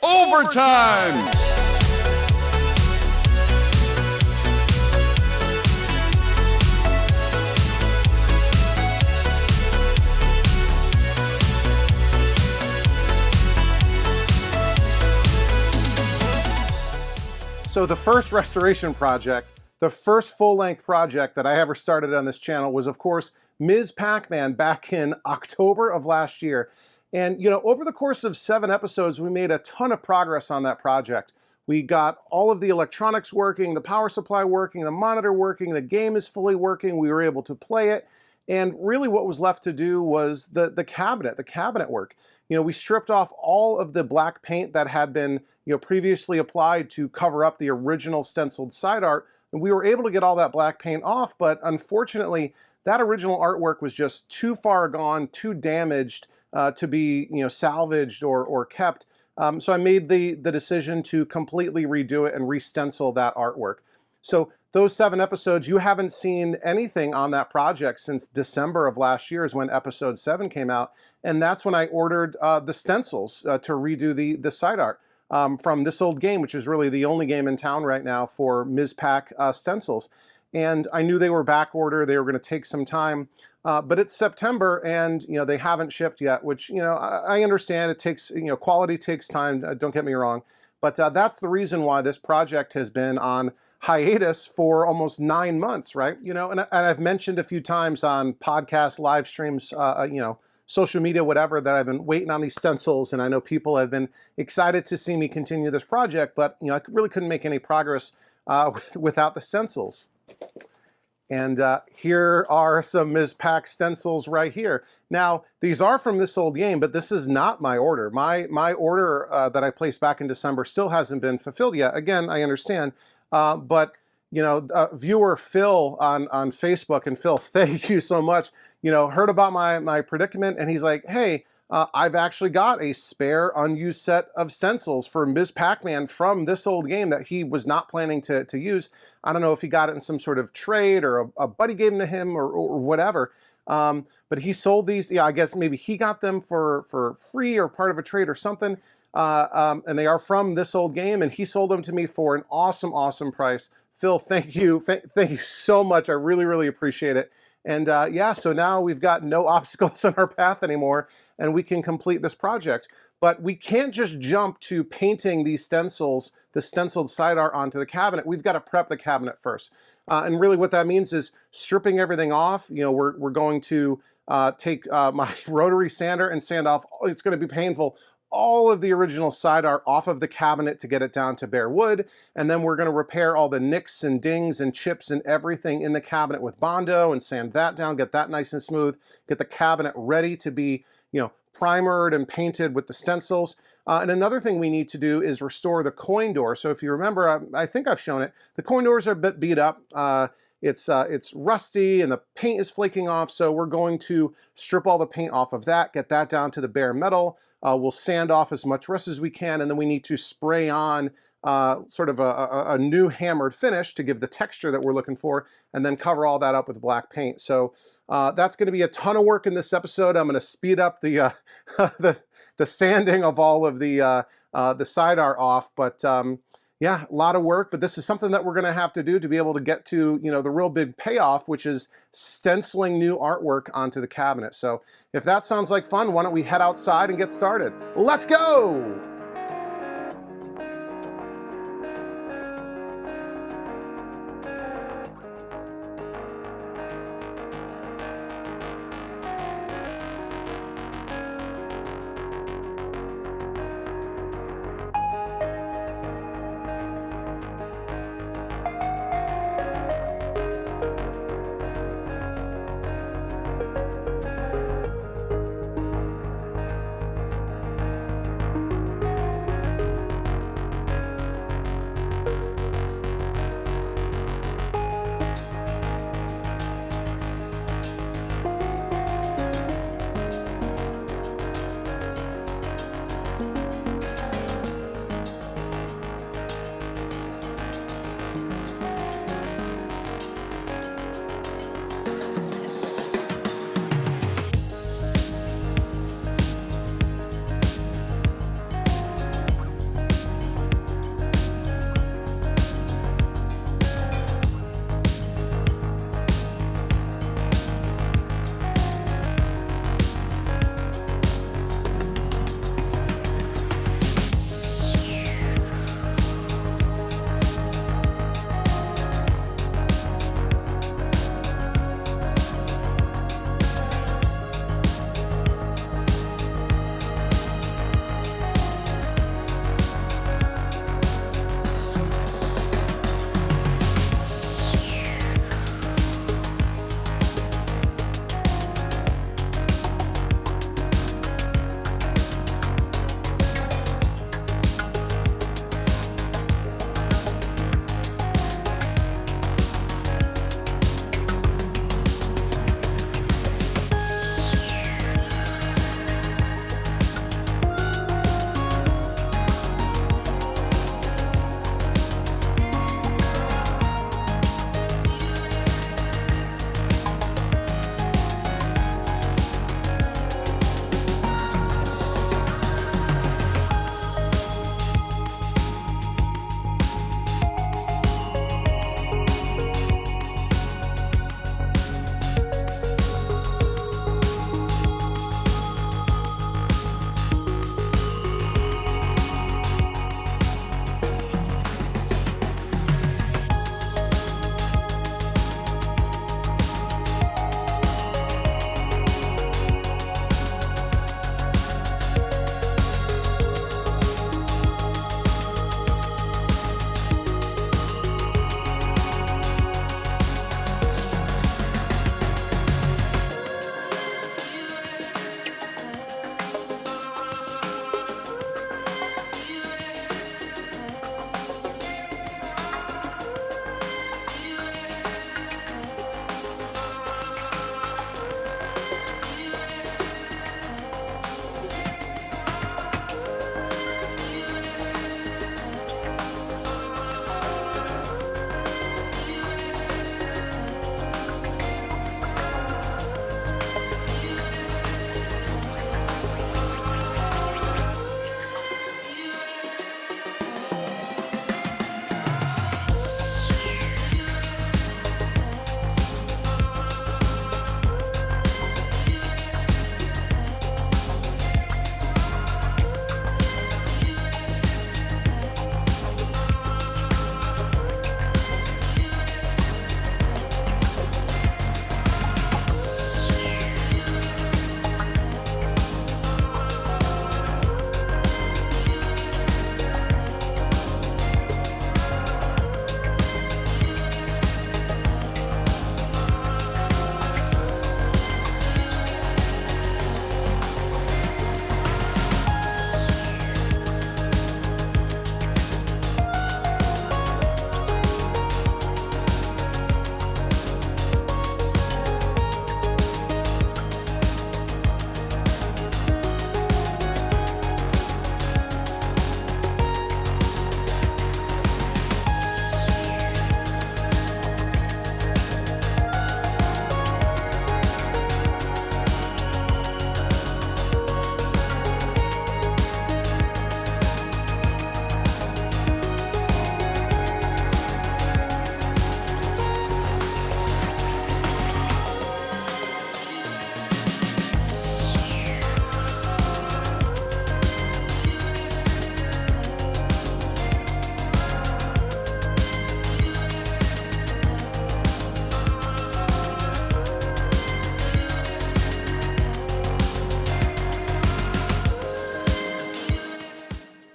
Overtime! So the first restoration project, the first full-length project that I ever started on this channel was, of course, Ms. Pac-Man back in October of last year. And, you know, over the course of 7 episodes, we made a ton of progress on that project. We got all of the electronics working, the power supply working, the monitor working, the game is fully working, we were able to play it. And really what was left to do was the cabinet work. You know, we stripped off all of the black paint that had been, you know, previously applied to cover up the original stenciled side art. And we were able to get all that black paint off, but unfortunately, that original artwork was just too far gone, too damaged to be, you know, salvaged or kept. So I made the decision to completely redo it and re-stencil that artwork. So those 7 episodes, you haven't seen anything on that project since December of last year is when episode 7 came out. And that's when I ordered the stencils to redo the side art from This Old Game, which is really the only game in town right now for Ms. Pac stencils. And I knew they were back order, they were going to take some time, but it's September and, you know, they haven't shipped yet, which, you know, I understand it takes, you know, quality takes time, don't get me wrong, but that's the reason why this project has been on hiatus for almost 9 months, right? You know, and I've mentioned a few times on podcasts, live streams, you know, social media, whatever, that I've been waiting on these stencils, and I know people have been excited to see me continue this project, but, you know, I really couldn't make any progress without the stencils. And here are some Ms. Pac stencils right here. Now, these are from This Old Game, but this is not my order. My order that I placed back in December still hasn't been fulfilled yet. Again, I understand, but, you know, viewer Phil on Facebook, and Phil, thank you so much, you know, heard about my predicament, and he's like, hey, I've actually got a spare unused set of stencils for Ms. Pac-Man from This Old Game that he was not planning to use. I don't know if he got it in some sort of trade or a buddy gave them to him or whatever. But he sold these, yeah, I guess maybe he got them for free or part of a trade or something. And they are from This Old Game, and he sold them to me for an awesome, awesome price. Phil, thank you. Thank you so much. I really, really appreciate it. And yeah, so now we've got no obstacles in our path anymore, and we can complete this project. But we can't just jump to painting these stencils, the stenciled side art, onto the cabinet. We've got to prep the cabinet first. And really what that means is stripping everything off. You know, we're going to take my rotary sander and sand off, it's going to be painful, all of the original side art off of the cabinet to get it down to bare wood. And then we're going to repair all the nicks and dings and chips and everything in the cabinet with Bondo and sand that down, get that nice and smooth, get the cabinet ready to be, you know, primered and painted with the stencils. And another thing we need to do is restore the coin door. So if you remember, I think I've shown it, the coin doors are a bit beat up. It's rusty and the paint is flaking off. So we're going to strip all the paint off of that, get that down to the bare metal. We'll sand off as much rust as we can, and then we need to spray on sort of a new hammered finish to give the texture that we're looking for, and then cover all that up with black paint. So that's going to be a ton of work in this episode. I'm going to speed up the the sanding of all of the side art off, but yeah, a lot of work. But this is something that we're going to have to do to be able to get to, you know, the real big payoff, which is stenciling new artwork onto the cabinet. So if that sounds like fun, why don't we head outside and get started? Let's go!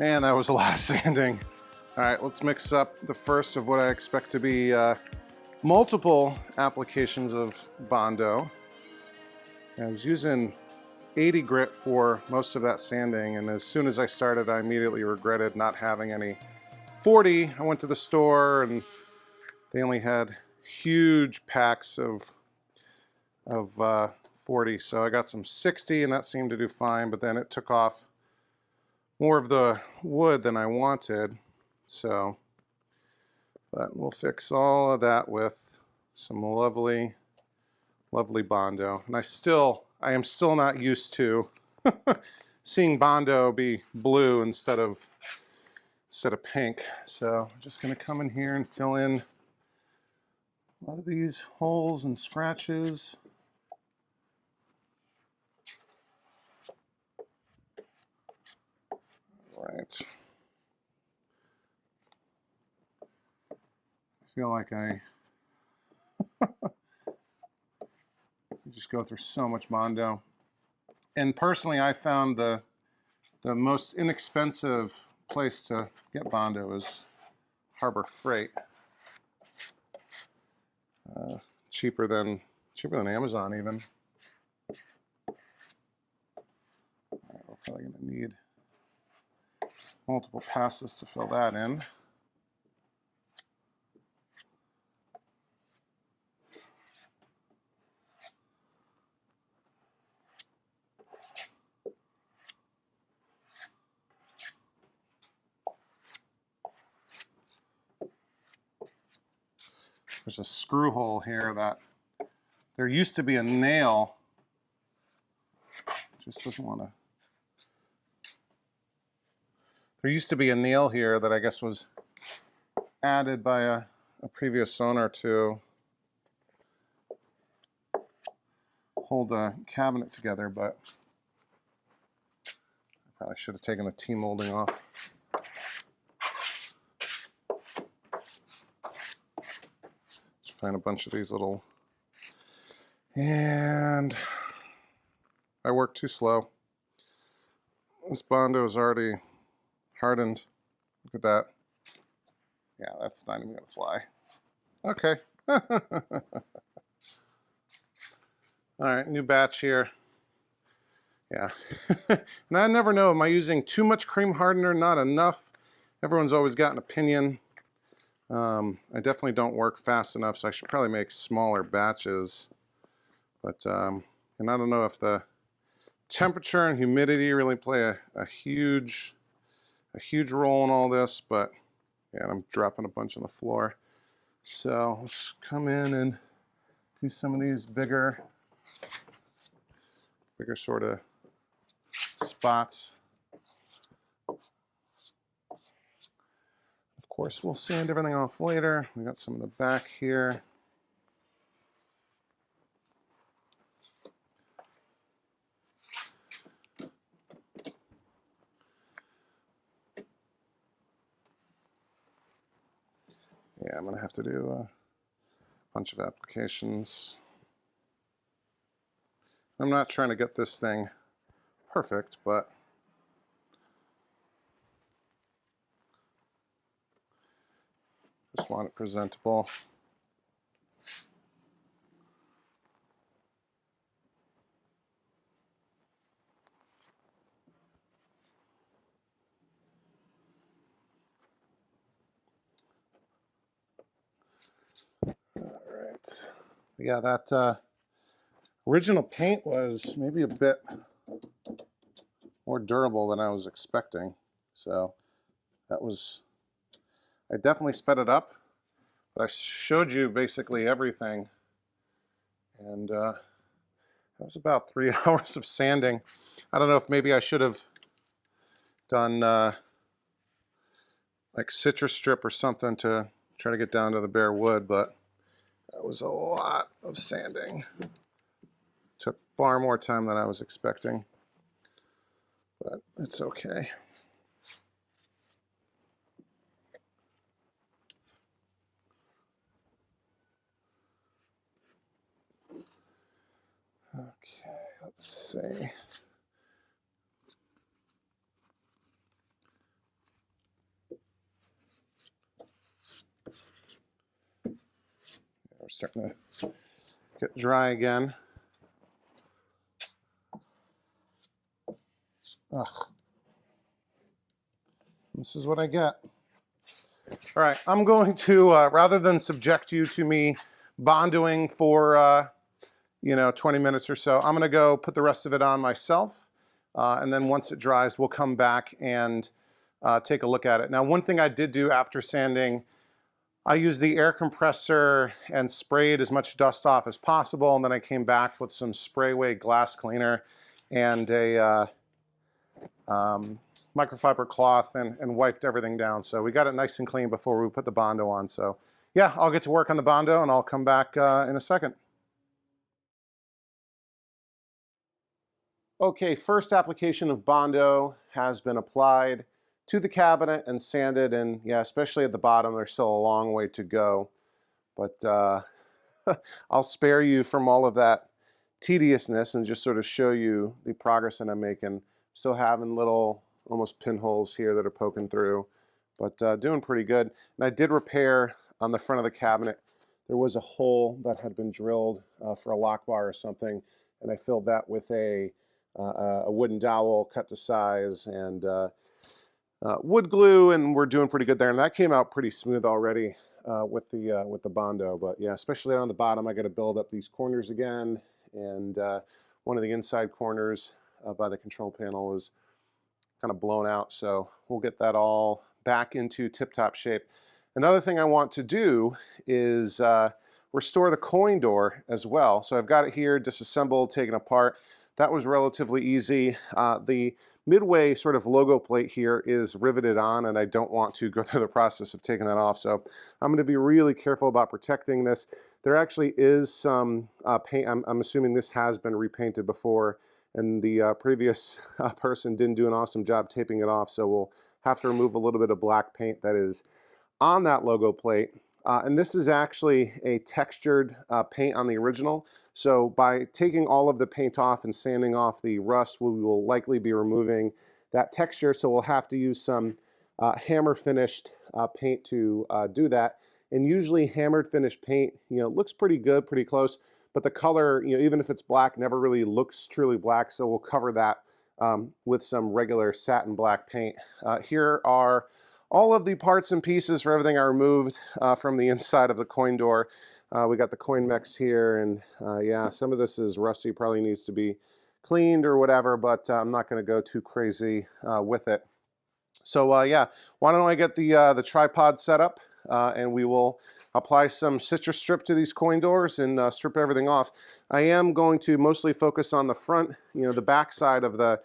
Man, that was a lot of sanding. All right, let's mix up the first of what I expect to be multiple applications of Bondo. I was using 80 grit for most of that sanding, and as soon as I started, I immediately regretted not having any 40. I went to the store and they only had huge packs of 40, so I got some 60 and that seemed to do fine, but then it took off more of the wood than I wanted. So, but we'll fix all of that with some lovely, lovely Bondo. And I am still not used to seeing Bondo be blue instead of pink. So I'm just gonna come in here and fill in a lot of these holes and scratches. All right. I feel like I just go through so much Bondo. And personally, I found the most inexpensive place to get Bondo is Harbor Freight. Cheaper than Amazon even. We're probably going to need multiple passes to fill that in. There's a screw hole here that there used to be a nail. Just doesn't want to. There used to be a nail here that I guess was added by a previous owner to hold the cabinet together, but I probably should have taken the T-molding off. Just find a bunch of these little, and I work too slow. This Bondo is already hardened. Look at that. Yeah, that's not even gonna fly. Okay. All right, new batch here. Yeah. And I never know, am I using too much cream hardener, not enough? Everyone's always got an opinion. I definitely don't work fast enough, so I should probably make smaller batches. But, and I don't know if the temperature and humidity really play a huge role in all this, but yeah, I'm dropping a bunch on the floor. So let's come in and do some of these bigger sort of spots. Of course, we'll sand everything off later. We got some in the back here. Yeah, I'm gonna have to do a bunch of applications. I'm not trying to get this thing perfect, but just want it presentable. All right. Yeah, that original paint was maybe a bit more durable than I was expecting. So that was, I definitely sped it up, but I showed you basically everything. And that was about 3 hours of sanding. I don't know if maybe I should have done like citrus strip or something to try to get down to the bare wood, but that was a lot of sanding. Took far more time than I was expecting, but it's okay. Okay, let's see. starting to get dry again. Ugh. This is what I get. All right, I'm going to, rather than subject you to me bondoing for, 20 minutes or so, I'm going to go put the rest of it on myself. And then once it dries, we'll come back and take a look at it. Now, one thing I did do after sanding, I used the air compressor and sprayed as much dust off as possible. And then I came back with some spray-away glass cleaner and a microfiber cloth and wiped everything down. So we got it nice and clean before we put the Bondo on. So yeah, I'll get to work on the Bondo and I'll come back in a second. Okay, first application of Bondo has been applied to the cabinet and sanded, and yeah, especially at the bottom, there's still a long way to go. But I'll spare you from all of that tediousness and just sort of show you the progress that I'm making. Still having little almost pinholes here that are poking through, but doing pretty good. And I did repair on the front of the cabinet. There was a hole that had been drilled for a lock bar or something, and I filled that with a wooden dowel cut to size and wood glue, and we're doing pretty good there. And that came out pretty smooth already with the Bondo. But yeah, especially on the bottom, I got to build up these corners again, and one of the inside corners by the control panel was kind of blown out, so we'll get that all back into tip-top shape. Another thing I want to do is restore the coin door as well. So I've got it here disassembled, taken apart. That was relatively easy. The Midway sort of logo plate here is riveted on, and I don't want to go through the process of taking that off, so I'm going to be really careful about protecting this. There actually is some paint. I'm assuming this has been repainted before, and the previous person didn't do an awesome job taping it off, so we'll have to remove a little bit of black paint that is on that logo plate. And this is actually a textured paint on the original. So by taking all of the paint off and sanding off the rust, we will likely be removing that texture. So we'll have to use some hammer finished paint to do that. And usually hammered finished paint, looks pretty good, pretty close, but the color, even if it's black, never really looks truly black. So we'll cover that with some regular satin black paint. Here are all of the parts and pieces for everything I removed from the inside of the coin door. We got the coin mix here, and yeah, some of this is rusty, probably needs to be cleaned or whatever, but I'm not going to go too crazy with it. So yeah, why don't I get the tripod set up, and we will apply some citrus strip to these coin doors and strip everything off. I am going to mostly focus on the front. The back side of the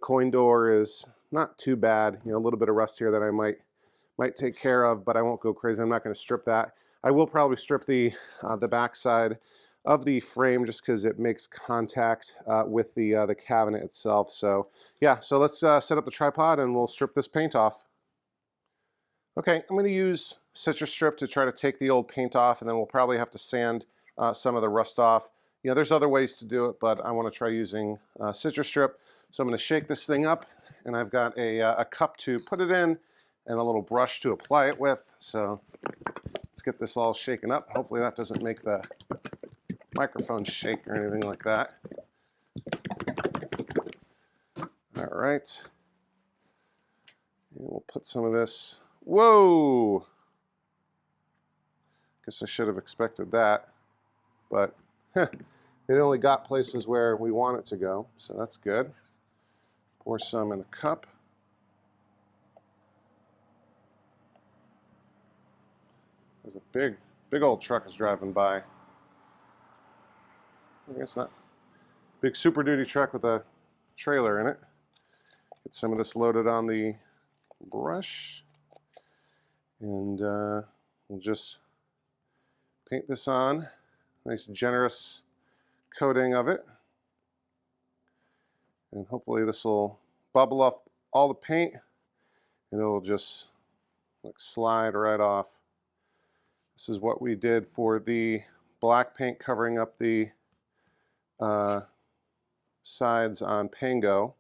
coin door is not too bad. A little bit of rust here that I might take care of, but I won't go crazy. I'm not going to strip that. I will probably strip the back side of the frame just because it makes contact with the cabinet itself. So yeah, so let's set up the tripod and we'll strip this paint off. Okay, I'm going to use citrus strip to try to take the old paint off, and then we'll probably have to sand some of the rust off. There's other ways to do it, but I want to try using citrus strip. So I'm going to shake this thing up, and I've got a cup to put it in and a little brush to apply it with. So let's get this all shaken up. Hopefully that doesn't make the microphone shake or anything like that. All right. And we'll put some of this. Whoa! Guess I should have expected that. But it only got places where we want it to go, so that's good. Pour some in the cup. There's a big old truck is driving by. I guess not. Big Super Duty truck with a trailer in it. Get some of this loaded on the brush. And we'll just paint this on. Nice generous coating of it. And hopefully this will bubble off all the paint and it'll just slide right off. This is what we did for the black paint covering up the sides on Pango,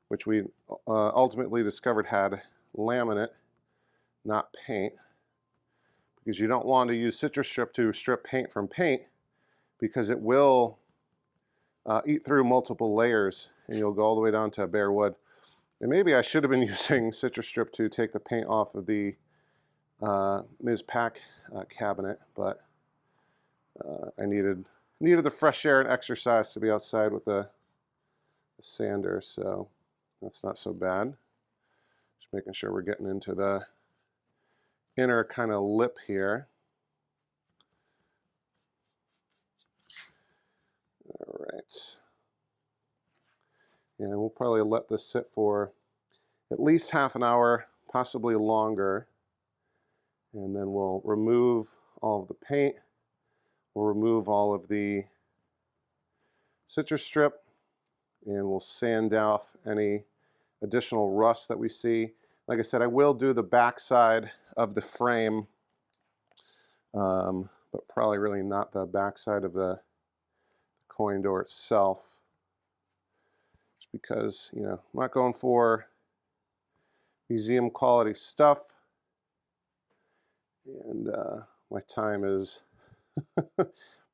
which we ultimately discovered had laminate, not paint. because you don't want to use citrus strip to strip paint from paint, because it will eat through multiple layers and you'll go all the way down to bare wood. And maybe I should have been using citrus strip to take the paint off of the Ms. Pac cabinet, but I needed the fresh air and exercise to be outside with the sander, so that's not so bad. Just making sure we're getting into the inner kind of lip here. All right. And we'll probably let this sit for at least half an hour, possibly longer. And then we'll remove all of the paint. We'll remove all of the citrus strip, and we'll sand off any additional rust that we see. Like I said, I will do the back side of the frame, but probably really not the back side of the coin door itself, just because, you know, I'm not going for museum quality stuff, and my time is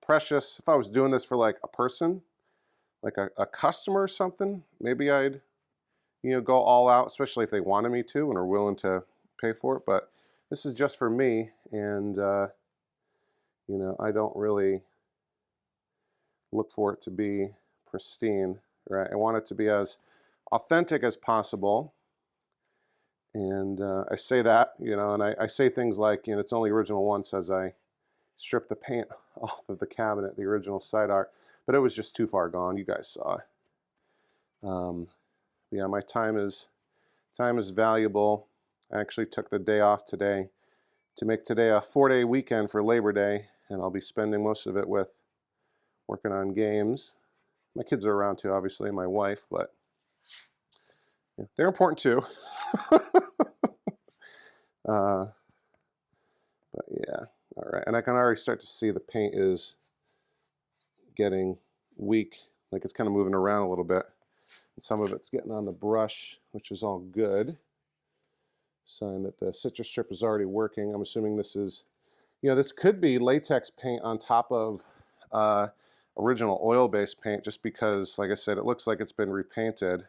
precious. If I was doing this for like a person, like a customer or something, maybe I'd, you know, go all out, especially if they wanted me to and are willing to pay for it. But this is just for me, and you know, I don't really look for it to be pristine, right? I want it to be as authentic as possible. And I say that, you know, and I say things like, you know, it's only original once as I strip the paint off of the cabinet, the original side art, but it was just too far gone. You guys saw it. Yeah, my time is valuable. I actually took the day off today to make today a 4-day weekend for Labor Day, and I'll be spending most of it with working on games. My kids are around too, obviously, and my wife, but yeah, they're important too. But yeah, all right. And I can already start to see the paint is getting weak, like it's kind of moving around a little bit. And some of it's getting on the brush, which is all good. Sign that the citrus strip is already working. I'm assuming this is, you know, this could be latex paint on top of original oil-based paint, just because, like I said, it looks like it's been repainted,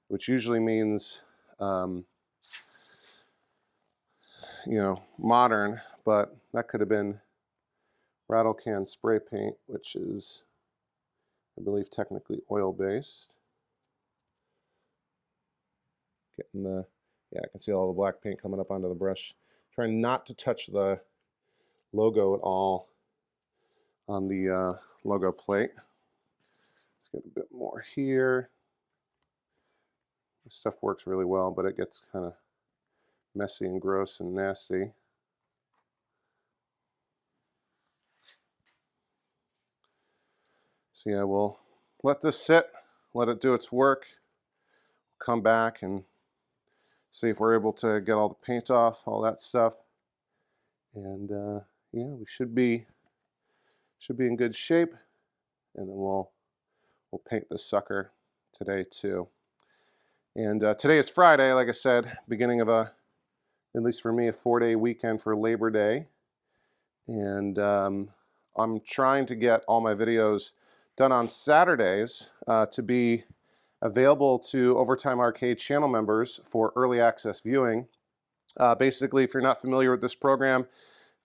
which usually means, you know, modern, but that could have been rattle can spray paint, which is, I believe, technically oil-based. Getting the, yeah, I can see all the black paint coming up onto the brush. Trying not to touch the logo at all on the logo plate. Let's get a bit more here. This stuff works really well, but it gets kind of messy and gross and nasty. So yeah, we'll let this sit, let it do its work, come back and see if we're able to get all the paint off, all that stuff. And yeah, we should be in good shape. And then we'll paint this sucker today too. And today is Friday, like I said, beginning of at least for me, a 4-day weekend for Labor Day. And I'm trying to get all my videos done on Saturdays to be available to Overtime Arcade channel members for early access viewing. Basically, if you're not familiar with this program,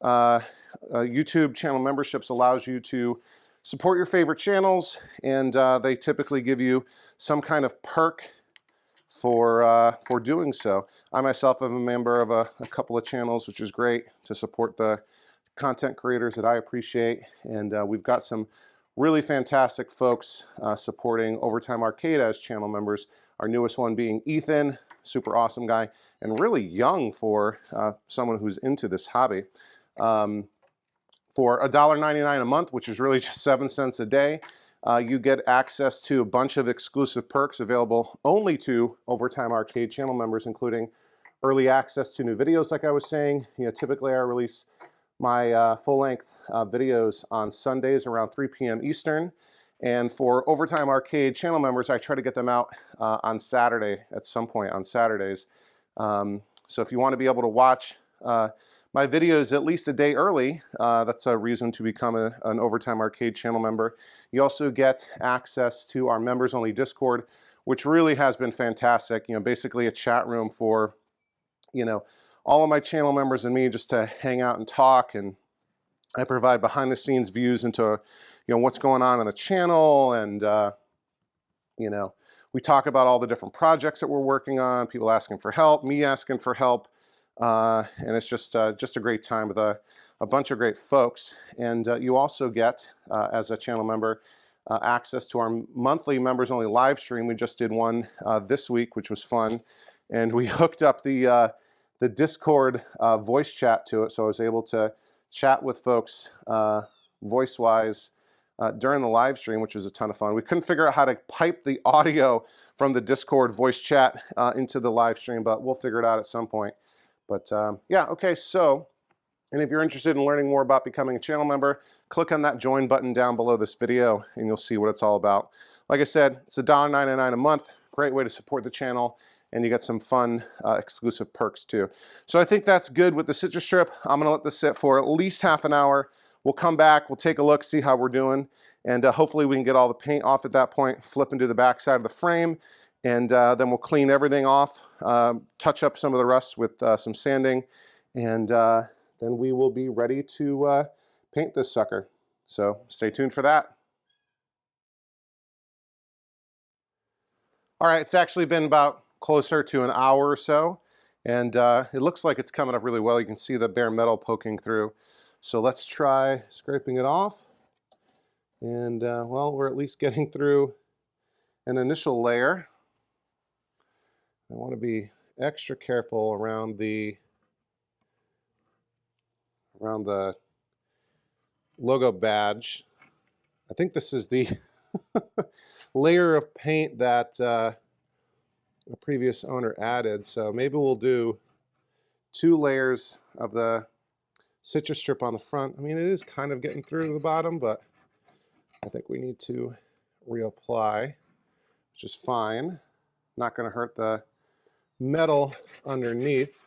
YouTube channel memberships allows you to support your favorite channels, and they typically give you some kind of perk for doing so. I myself am a member of a couple of channels, which is great to support the content creators that I appreciate, and we've got some really fantastic folks supporting Overtime Arcade as channel members. Our newest one being Ethan, super awesome guy, and really young for someone who's into this hobby. For $1.99 a month, which is really just 7 cents a day, you get access to a bunch of exclusive perks available only to Overtime Arcade channel members, including early access to new videos, like I was saying. You know, typically I release my full-length videos on Sundays around 3 p.m. Eastern. And for Overtime Arcade channel members, I try to get them out on Saturday, at some point on Saturdays. So if you want to be able to watch my videos at least a day early. That's a reason to become an Overtime Arcade channel member. You also get access to our members only Discord, which really has been fantastic. You know, basically a chat room for, you know, all of my channel members and me just to hang out and talk, and I provide behind the scenes views into, you know, what's going on the channel, and you know, we talk about all the different projects that we're working on, people asking for help, me asking for help, and it's just a great time with a bunch of great folks. And you also get, as a channel member, access to our monthly members only live stream. We just did one this week, which was fun, and we hooked up the Discord voice chat to it, so I was able to chat with folks voice-wise during the live stream, which was a ton of fun. We couldn't figure out how to pipe the audio from the Discord voice chat into the live stream, but we'll figure it out at some point. But yeah, okay, so, and if you're interested in learning more about becoming a channel member, click on that join button down below this video and you'll see what it's all about. Like I said, it's $1.99 a month, great way to support the channel, and you get some fun exclusive perks too. So I think that's good with the citrus strip. I'm gonna let this sit for at least half an hour. We'll come back, we'll take a look, see how we're doing, and hopefully we can get all the paint off at that point, flip into the back side of the frame, and then we'll clean everything off, touch up some of the rust with some sanding, and then we will be ready to paint this sucker. So stay tuned for that. All right, it's actually been about closer to an hour or so, and it looks like it's coming up really well. You can see the bare metal poking through. So let's try scraping it off. And well, we're at least getting through an initial layer. I want to be extra careful around the logo badge. I think this is the layer of paint that a previous owner added. So maybe we'll do 2 layers of the citrus strip on the front. I mean, it is kind of getting through to the bottom, but I think we need to reapply, which is fine. Not going to hurt the metal underneath.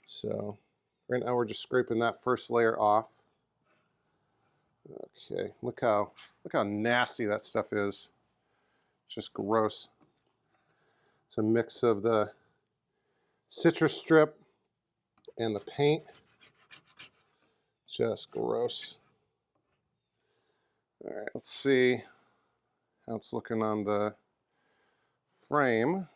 So right now we're just scraping that first layer off. Okay, look how nasty that stuff is. It's just gross. It's a mix of the citrus strip and the paint. Just gross. All right, let's see how it's looking on the frame.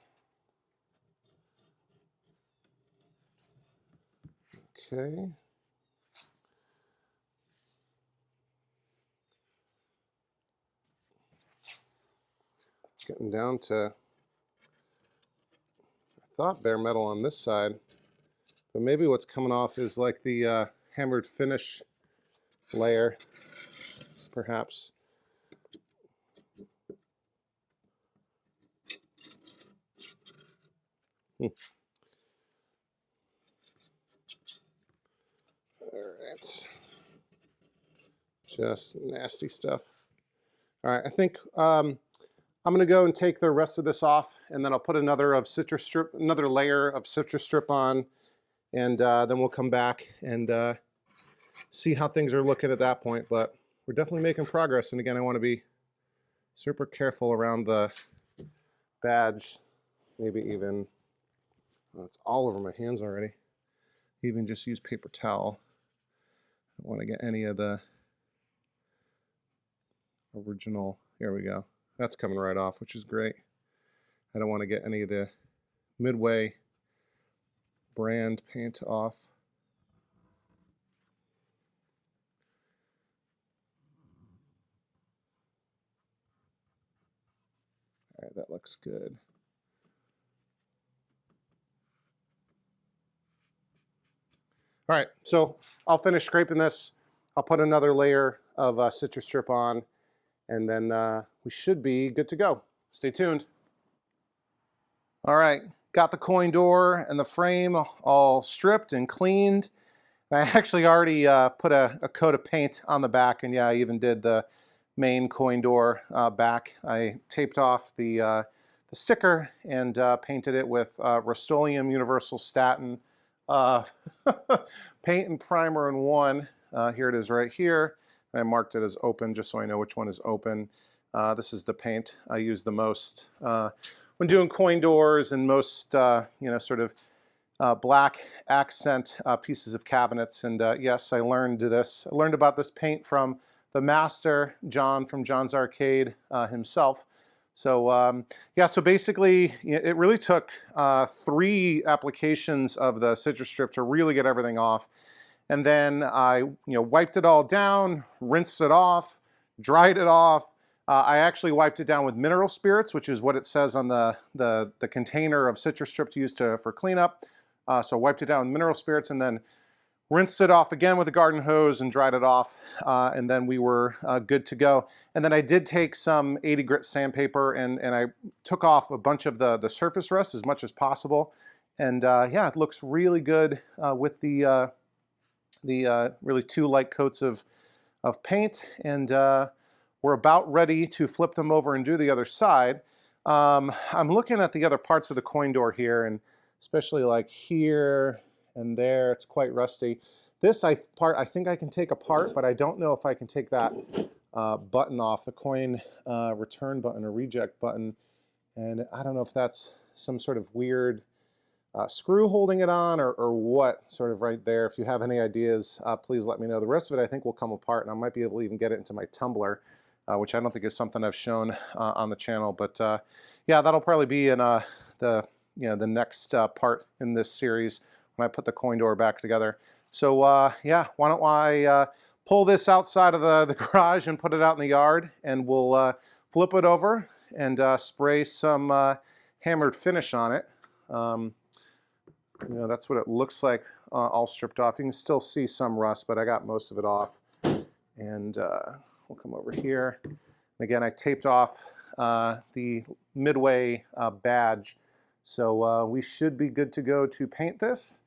Okay. It's getting down to, I thought bare metal on this side, but maybe what's coming off is like the hammered finish layer, perhaps. All right, just nasty stuff. All right, I think I'm gonna go and take the rest of this off, and then I'll put another layer of citrus strip on, and then we'll come back and see how things are looking at that point. But we're definitely making progress, and again, I want to be super careful around the badge. Maybe even, well, it's all over my hands already. Even just use paper towel. I don't want to get any of the original. Here we go. That's coming right off, which is great. I don't want to get any of the Midway brand paint off. All right, that looks good. All right, so I'll finish scraping this. I'll put another layer of citrus strip on, and then we should be good to go. Stay tuned. All right, got the coin door and the frame all stripped and cleaned. I actually already put a coat of paint on the back, and yeah, I even did the main coin door back. I taped off the sticker and painted it with Rust-Oleum Universal Statin Uh, paint and primer in one. Here it is right here. I marked it as open just so I know which one is open. This is the paint I use the most when doing coin doors and most, sort of black accent pieces of cabinets. And yes, I learned this. I learned about this paint from the master, John, from John's Arcade himself. So yeah, so basically it really took 3 applications of the citrus strip to really get everything off. And then I wiped it all down, rinsed it off, dried it off. I actually wiped it down with mineral spirits, which is what it says on the container of citrus strip to use for cleanup. So I wiped it down with mineral spirits and then rinsed it off again with a garden hose and dried it off, and then we were good to go. And then I did take some 80 grit sandpaper and I took off a bunch of the surface rust as much as possible. And yeah, it looks really good with the really 2 light coats of paint. And we're about ready to flip them over and do the other side. I'm looking at the other parts of the coin door here, and especially like here and there, it's quite rusty. This part I think I can take apart, but I don't know if I can take that button off, the coin return button or reject button. And I don't know if that's some sort of weird screw holding it on or what, sort of right there. If you have any ideas, please let me know. The rest of it I think will come apart, and I might be able to even get it into my tumbler, which I don't think is something I've shown on the channel. But yeah, that'll probably be in the next part in this series when I put the coin door back together. So yeah, why don't I pull this outside of the garage and put it out in the yard, and we'll flip it over and spray some hammered finish on it. That's what it looks like all stripped off. You can still see some rust, but I got most of it off. And we'll come over here. Again, I taped off the Midway badge. So we should be good to go to paint this.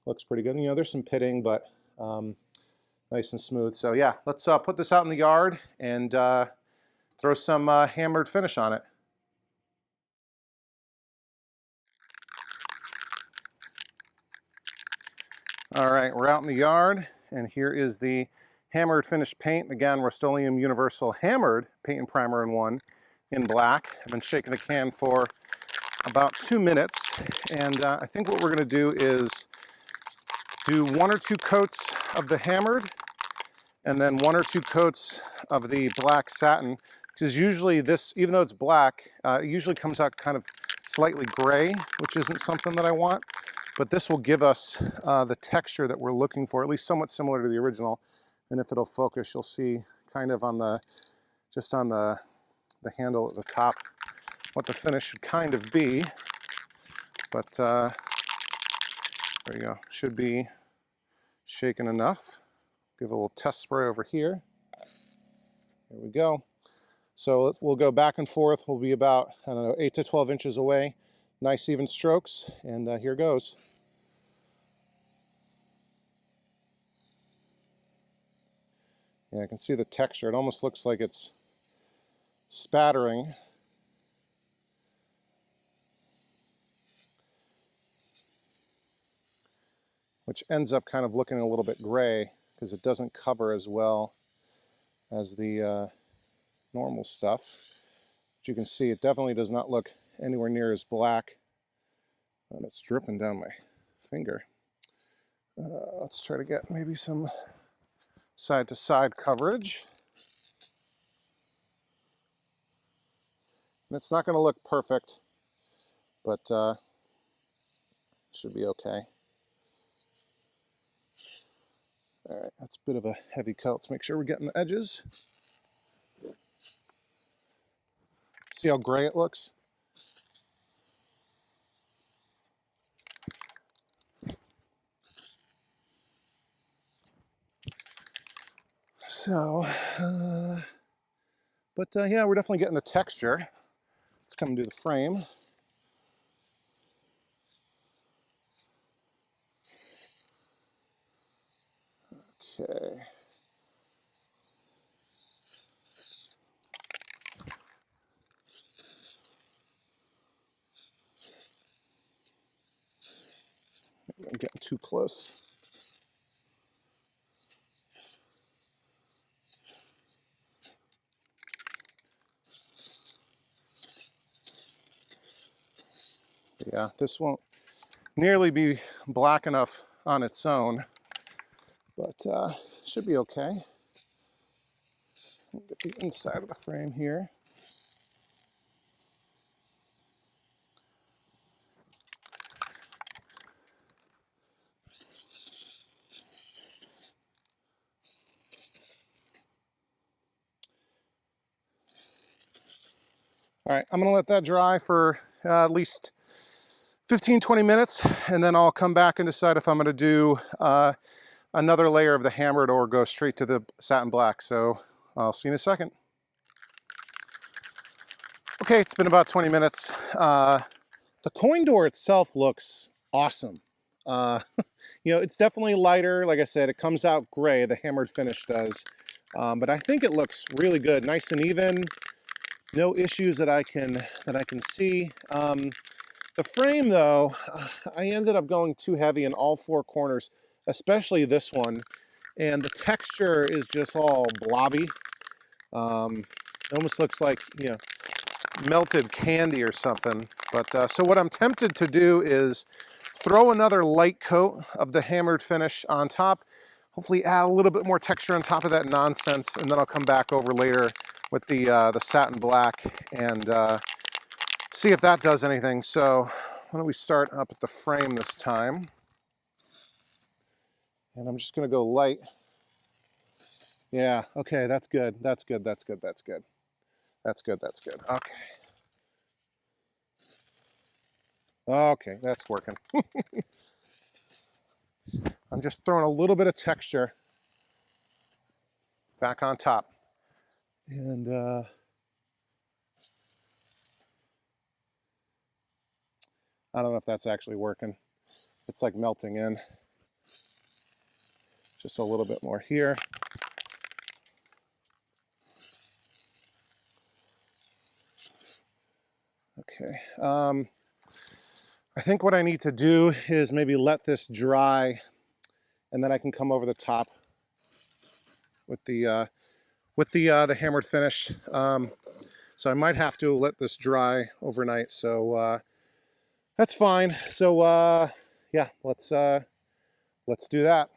Looks pretty good. There's some pitting, but nice and smooth. So yeah, let's put this out in the yard and throw some hammered finish on it. All right, we're out in the yard, and here is the hammered finish paint. Again, Rust-Oleum Universal Hammered Paint and Primer in one in black. I've been shaking the can for about 2 minutes, and I think what we're going to do is do 1 or 2 coats of the hammered and then 1 or 2 coats of the black satin, because usually this, even though it's black, it usually comes out kind of slightly gray, which isn't something that I want. But this will give us the texture that we're looking for, at least somewhat similar to the original. And if it'll focus, you'll see kind of on just on the handle at the top what the finish should kind of be. But there you go, should be shaken enough. Give a little test spray over here. There we go. So we'll go back and forth. We'll be about, I don't know, 8 to 12 inches away. Nice even strokes, and here goes. Yeah, I can see the texture. It almost looks like it's spattering. Which ends up kind of looking a little bit gray because it doesn't cover as well as the normal stuff. But you can see it definitely does not look anywhere near as black. And it's dripping down my finger. Let's try to get maybe some side-to-side coverage. And it's not going to look perfect, but it should be okay. All right, that's a bit of a heavy coat. Let's make sure we're getting the edges. See how gray it looks? So, yeah, we're definitely getting the texture. Let's come to the frame. Okay. I'm getting too close. Yeah, this won't nearly be black enough on its own, but should be okay. Get the inside of the frame here. All right, I'm gonna let that dry for at least 15-20 minutes, and then I'll come back and decide if I'm gonna do another layer of the hammered or go straight to the satin black. So I'll see you in a second. Okay, it's been about 20 minutes. The coin door itself looks awesome. You know, it's definitely lighter. Like I said, it comes out gray, the hammered finish does. But I think it looks really good, nice and even. No issues that I can see. The frame though, I ended up going too heavy in all four corners, especially this one. And the texture is just all blobby. It almost looks like, you know, melted candy or something. But so what I'm tempted to do is throw another light coat of the hammered finish on top, hopefully add a little bit more texture on top of that nonsense, and then I'll come back over later with the satin black and see if that does anything. So why don't we start up at the frame this time? And I'm just gonna go light. Yeah, okay, that's good, that's good, that's good, that's good. That's good, that's good, okay. Okay, that's working. I'm just throwing a little bit of texture back on top. And I don't know if that's actually working. It's like melting in. Just a little bit more here. Okay. I think what I need to do is maybe let this dry, and then I can come over the top with the hammered finish. So I might have to let this dry overnight. So that's fine. So yeah, let's do that.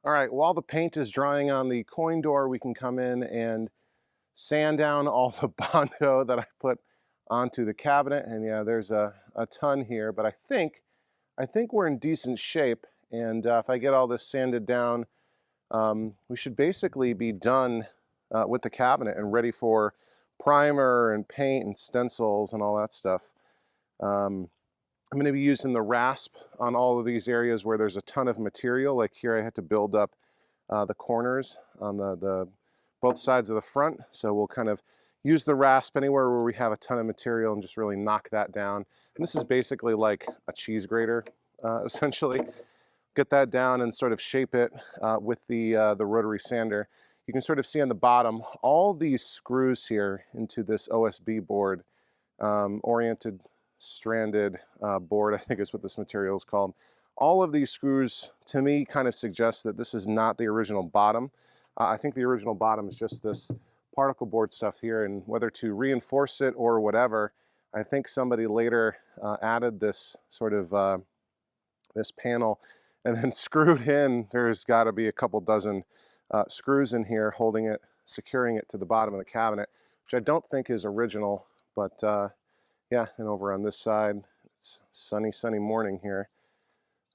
All right, while the paint is drying on the coin door, we can come in and sand down all the Bondo that I put onto the cabinet. And yeah, there's a ton here, but I think we're in decent shape. And if I get all this sanded down, we should basically be done with the cabinet and ready for primer and paint and stencils and all that stuff. I'm going to be using the rasp on all of these areas where there's a ton of material. Like here I had to build up the corners on the both sides of the front. So we'll kind of use the rasp anywhere where we have a ton of material and just really knock that down. And this is basically like a cheese grater, essentially. Get that down and sort of shape it with the rotary sander. You can sort of see on the bottom, all these screws here into this OSB board, oriented stranded board, I think is what this material is called. All of these screws, to me, kind of suggest that this is not the original bottom. I think the original bottom is just this particle board stuff here, and whether to reinforce it or whatever, I think somebody later added this sort of this panel and then screwed in. There's got to be a couple dozen screws in here holding it, securing it to the bottom of the cabinet, which I don't think is original, but yeah, and over on this side, it's sunny, sunny morning here.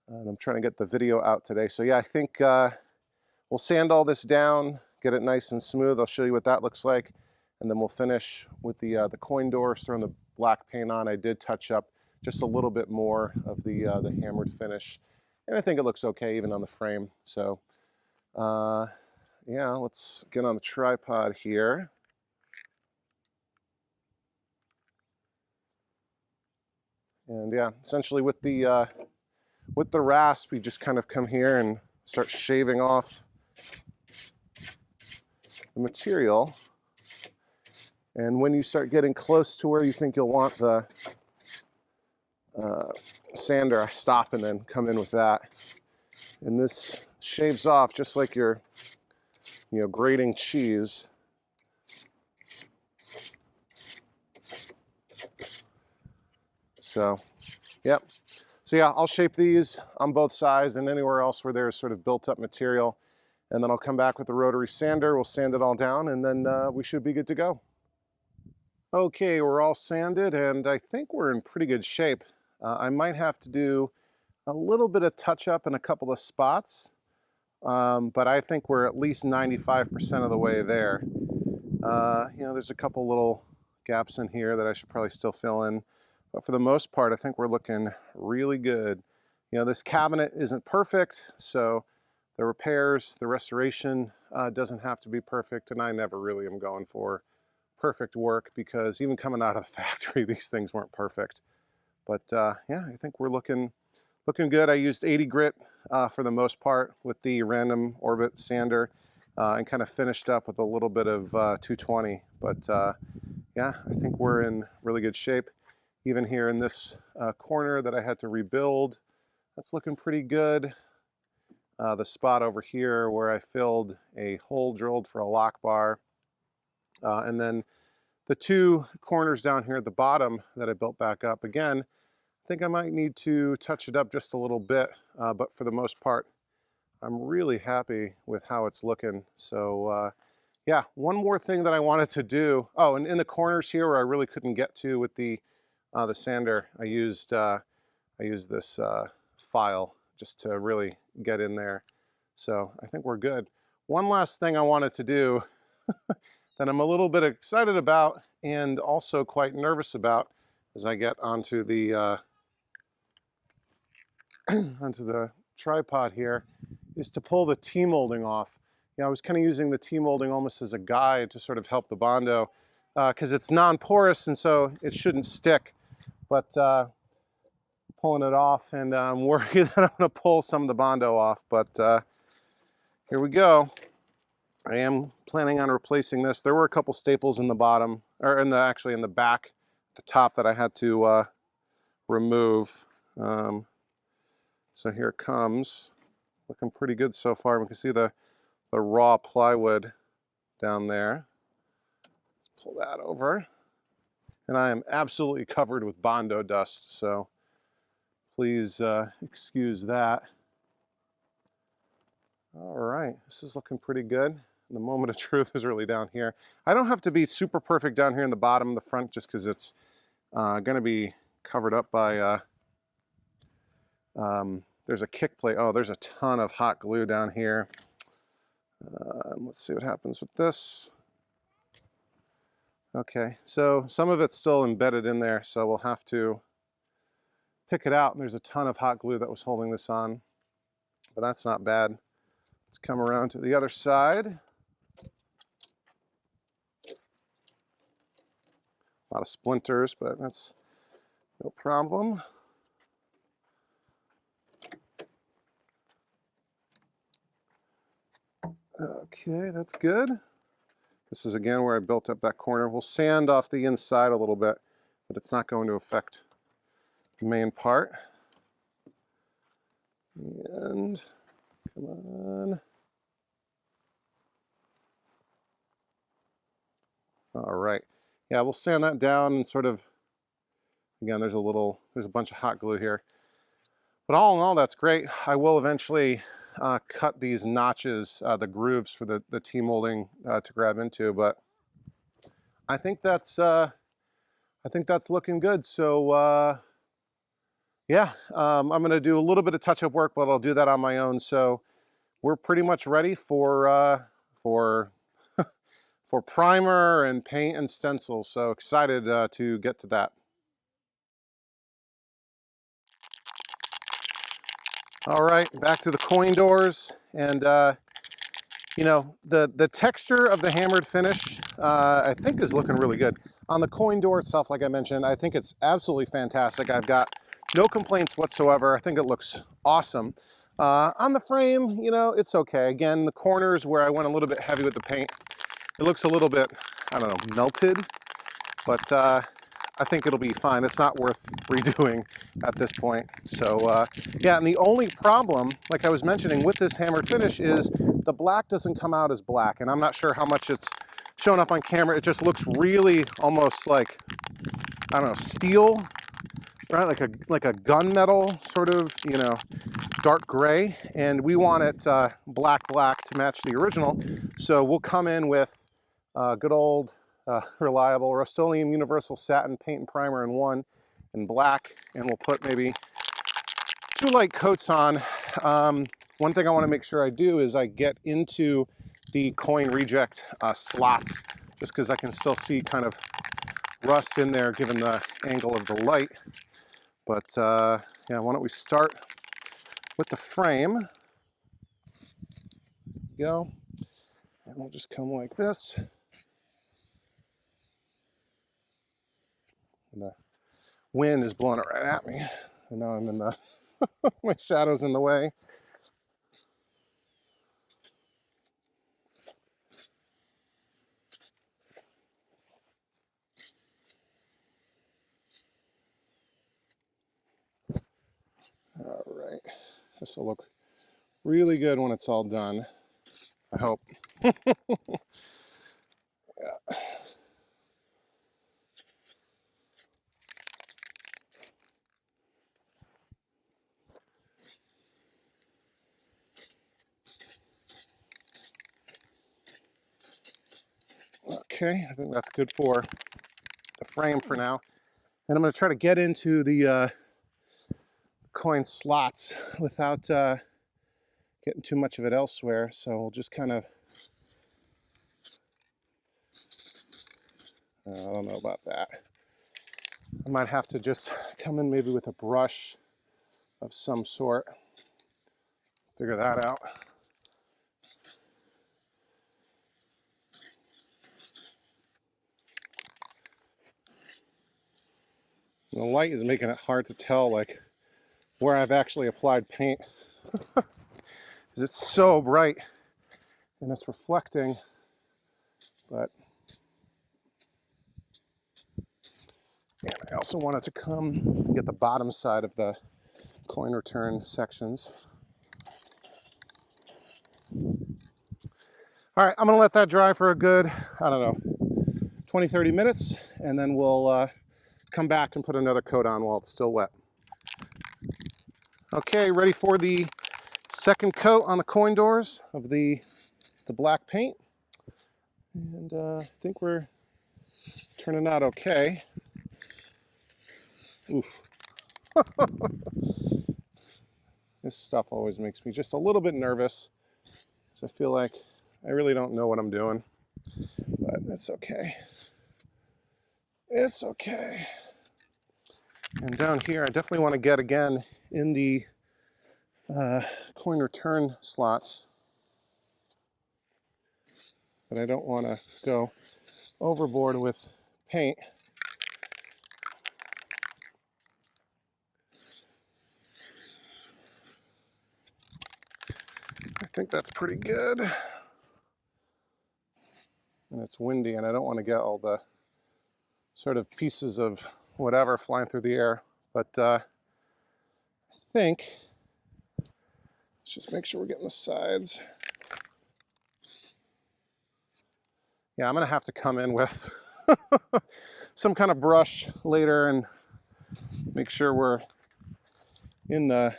And I'm trying to get the video out today. So yeah, I think we'll sand all this down, get it nice and smooth. I'll show you what that looks like. And then we'll finish with the coin doors, throwing the black paint on. I did touch up just a little bit more of the hammered finish. And I think it looks okay even on the frame. So yeah, let's get on the tripod here. And yeah, essentially with the rasp, you just kind of come here and start shaving off the material. And when you start getting close to where you think you'll want the sander, I stop and then come in with that. And this shaves off just like you're, grating cheese. So, yep. So yeah, I'll shape these on both sides and anywhere else where there's sort of built up material. And then I'll come back with the rotary sander, we'll sand it all down, and then we should be good to go. Okay, we're all sanded, and I think we're in pretty good shape. I might have to do a little bit of touch up in a couple of spots, but I think we're at least 95% of the way there. There's a couple little gaps in here that I should probably still fill in, but for the most part, I think we're looking really good. This cabinet isn't perfect, so the repairs, the restoration doesn't have to be perfect, and I never really am going for perfect work because even coming out of the factory, these things weren't perfect. But yeah, I think we're looking good. I used 80 grit for the most part with the random orbit sander and kind of finished up with a little bit of 220. But yeah, I think we're in really good shape. Even here in this corner that I had to rebuild, that's looking pretty good. The spot over here where I filled a hole drilled for a lock bar. And then the two corners down here at the bottom that I built back up, again, I think I might need to touch it up just a little bit, but for the most part, I'm really happy with how it's looking. So yeah, one more thing that I wanted to do. Oh, and in the corners here where I really couldn't get to with the sander, I used this file just to really get in there. So I think we're good. One last thing I wanted to do that I'm a little bit excited about and also quite nervous about as I get onto the onto the tripod here is to pull the T-molding off. I was kind of using the T-molding almost as a guide to sort of help the Bondo because it's non-porous and so it shouldn't stick. But pulling it off, and I'm worried that I'm going to pull some of the Bondo off, but here we go. I am planning on replacing this. There were a couple staples in the bottom, or actually in the back, the top that I had to remove. So here it comes. Looking pretty good so far. We can see the raw plywood down there. Let's pull that over. And I am absolutely covered with Bondo dust, so please excuse that. All right, this is looking pretty good. The moment of truth is really down here. I don't have to be super perfect down here in the bottom, the front, just because it's going to be covered up by, there's a kick plate. Oh, there's a ton of hot glue down here. Let's see what happens with this. Okay, so some of it's still embedded in there, so we'll have to pick it out. And there's a ton of hot glue that was holding this on, but that's not bad. Let's come around to the other side. A lot of splinters, but that's no problem. Okay, that's good. This is again where I built up that corner. We'll sand off the inside a little bit, but it's not going to affect the main part. And come on. All right. Yeah, we'll sand that down and sort of, again, there's a bunch of hot glue here. But all in all, that's great. I will eventually cut these notches, the grooves for the T-molding to grab into, but I think that's looking good. So yeah, I'm going to do a little bit of touch-up work, but I'll do that on my own. So we're pretty much ready for for primer and paint and stencils. So excited to get to that. All right, back to the coin doors, and you know, the texture of the hammered finish I think is looking really good. On the coin door itself, like I mentioned, I think it's absolutely fantastic. I've got no complaints whatsoever. I think it looks awesome. On the frame, you know, it's okay. Again, the corners where I went a little bit heavy with the paint, it looks a little bit, I don't know, melted, but I think it'll be fine. It's not worth redoing at this point. So yeah, and the only problem, like I was mentioning with this hammer finish, is the black doesn't come out as black, and I'm not sure how much it's showing up on camera. It just looks really almost like, I don't know, steel, right? Like a gunmetal sort of, you know, dark gray, and we want it black to match the original. So we'll come in with good old reliable Rust-Oleum Universal Satin Paint and Primer in one, in black, and we'll put maybe 2 light coats on. One thing I want to make sure I do is I get into the coin reject slots, just because I can still see kind of rust in there given the angle of the light. But yeah, why don't we start with the frame. Go, and we'll just come like this. And the wind is blowing it right at me, and now I'm in the my shadow's in the way. All right, this will look really good when it's all done, I hope. Yeah. Okay, I think that's good for the frame for now. And I'm going to try to get into the coin slots without getting too much of it elsewhere. So we'll just kind of, I don't know about that. I might have to just come in maybe with a brush of some sort. Figure that out. The light is making it hard to tell like where I've actually applied paint, because it's so bright and it's reflecting. But and I also wanted to come and get the bottom side of the coin return sections. All right, I'm gonna let that dry for a good, I don't know, 20-30 minutes, and then we'll come back and put another coat on while it's still wet. Okay, ready for the second coat on the coin doors of the black paint. And I think we're turning out okay. Oof. This stuff always makes me just a little bit nervous, so I feel like I really don't know what I'm doing, but it's okay. It's okay. And down here, I definitely want to get again in the coin return slots, but I don't want to go overboard with paint. I think that's pretty good. And it's windy, and I don't want to get all the sort of pieces of whatever flying through the air. But I think, let's just make sure we're getting the sides. Yeah, I'm going to have to come in with some kind of brush later and make sure we're in the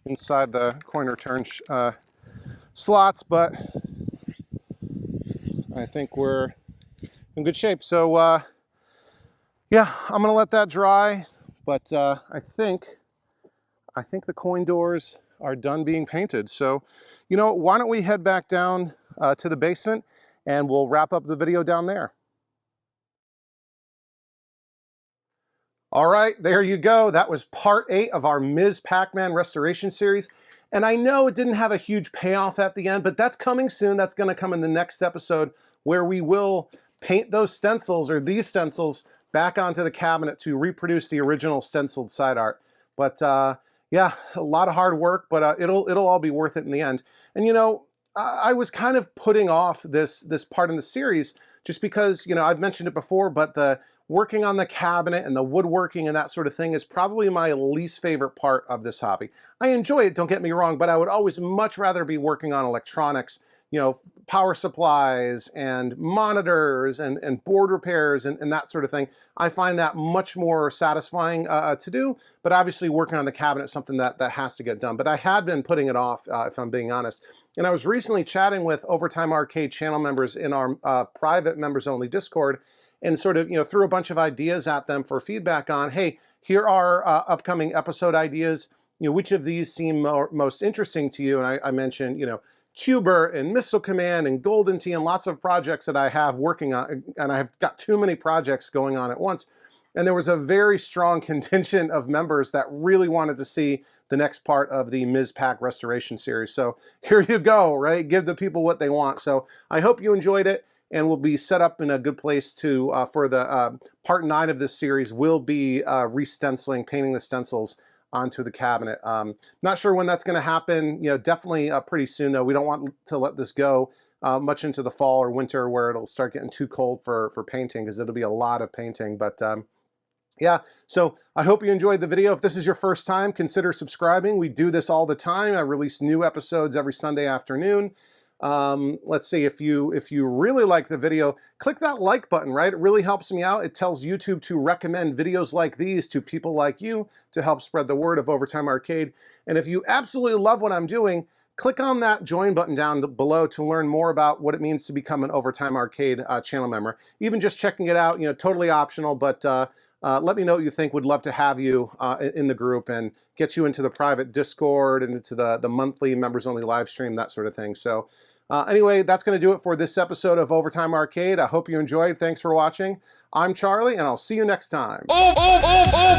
inside the coin return slots, but I think we're in good shape. So yeah, I'm gonna let that dry, but I think the coin doors are done being painted. So, you know, why don't we head back down to the basement and we'll wrap up the video down there. All right, there you go. That was part 8 of our Ms. Pac-Man restoration series. And I know it didn't have a huge payoff at the end, but that's coming soon. That's going to come in the next episode, where we will paint those stencils, or these stencils, back onto the cabinet to reproduce the original stenciled side art. But yeah, a lot of hard work, but it'll all be worth it in the end. And you know, I was kind of putting off this part in the series just because, you know, I've mentioned it before, but the working on the cabinet and the woodworking and that sort of thing is probably my least favorite part of this hobby. I enjoy it, don't get me wrong, but I would always much rather be working on electronics, you know, power supplies and monitors and board repairs and that sort of thing. I find that much more satisfying to do, but obviously working on the cabinet is something that has to get done. But I had been putting it off, if I'm being honest. And I was recently chatting with Overtime Arcade channel members in our private members only Discord, and sort of, you know, threw a bunch of ideas at them for feedback on, hey, here are upcoming episode ideas. You know, which of these seem most interesting to you? And I mentioned, you know, Cuber and Missile Command and Golden Tee and lots of projects that I have working on, and I've got too many projects going on at once. And there was a very strong contingent of members that really wanted to see the next part of the Ms. Pac restoration series. So here you go, right? Give the people what they want. So I hope you enjoyed it, and we'll be set up in a good place to for the part 9 of this series will be re-stenciling, painting the stencils onto the cabinet. Not sure when that's going to happen. You know, definitely pretty soon though. We don't want to let this go much into the fall or winter where it'll start getting too cold for painting, because it'll be a lot of painting. But yeah, so I hope you enjoyed the video. If this is your first time, consider subscribing. We do this all the time. I release new episodes every Sunday afternoon. Let's see, if you really like the video, click that like button, right? It really helps me out. It tells YouTube to recommend videos like these to people like you to help spread the word of Overtime Arcade. And if you absolutely love what I'm doing, click on that join button down below to learn more about what it means to become an Overtime Arcade channel member. Even just checking it out, you know, totally optional, but let me know what you think. Would love to have you in the group and get you into the private Discord and into the monthly members only live stream, that sort of thing. So anyway, that's going to do it for this episode of Overtime Arcade. I hope you enjoyed. Thanks for watching. I'm Charlie, and I'll see you next time. Overtime!